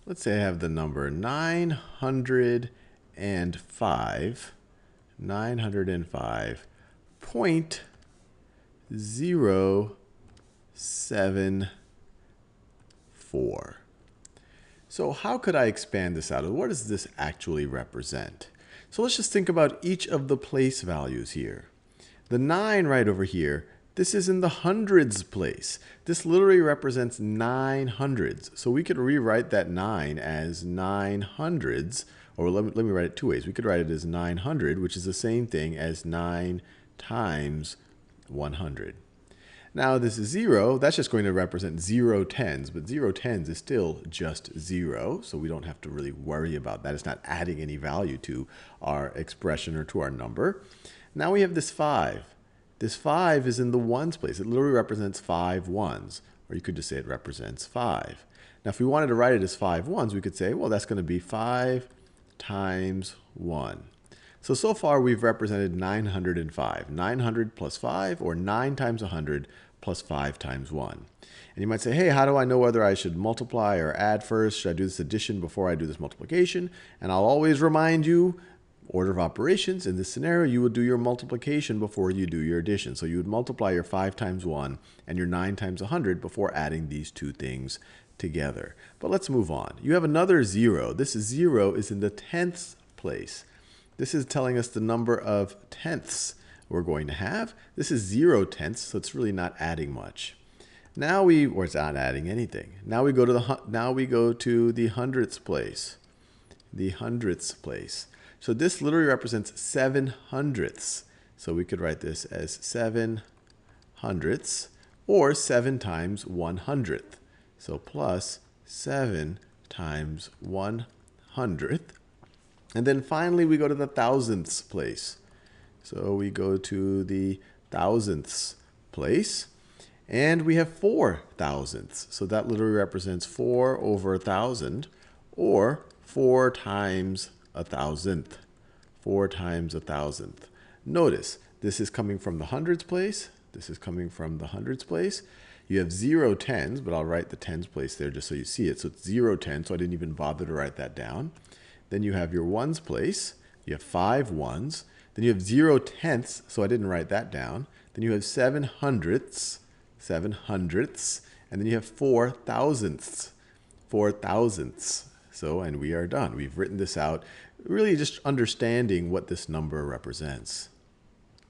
let's say I have the number 905, 905.074. So how could I expand this out? What does this actually represent? So let's just think about each of the place values here. The 9 right over here, this is in the hundreds place. This literally represents 9 hundreds. So we could rewrite that 9 as 9 hundreds, or let me write it two ways. We could write it as 900, which is the same thing as 9 times 100. Now this is 0, that's just going to represent 0 tens, but 0 tens is still just 0, so we don't have to really worry about that. It's not adding any value to our expression or to our number. Now we have this 5. This 5 is in the ones place. It literally represents 5 ones, or you could just say it represents 5. Now if we wanted to write it as 5 ones, we could say, well, that's going to be 5 times 1. So far we've represented 905. 900 plus 5, or 9 times 100 plus 5 times 1. And you might say, hey, how do I know whether I should multiply or add first? Should I do this addition before I do this multiplication? And I'll always remind you, order of operations, in this scenario, you would do your multiplication before you do your addition. So you would multiply your 5 times 1 and your 9 times 100 before adding these two things together. But let's move on. You have another 0. This 0 is in the tenths place. This is telling us the number of tenths we're going to have. This is 0 tenths, so it's really not adding much. Now or it's not adding anything. Now we go to the hundredths place. The hundredths place. So this literally represents 7 hundredths. So we could write this as 7 hundredths, or 7 times 100th. So plus 7 times 100th. And then finally, we go to the thousandths place. So we go to the thousandths place. And we have 4 thousandths. So that literally represents 4 over 1,000, or 4 times 1,000th. 4 times 1,000th. Notice, this is coming from the hundreds place. This is coming from the hundreds place. You have 0 tens, but I'll write the tens place there just so you see it. So it's 0 tens, so I didn't even bother to write that down. Then you have your ones place. You have 5 ones. Then you have 0 tenths, so I didn't write that down. Then you have 7 hundredths, and then you have 4 thousandths, 4 thousandths. So, and we are done. We've written this out, really just understanding what this number represents.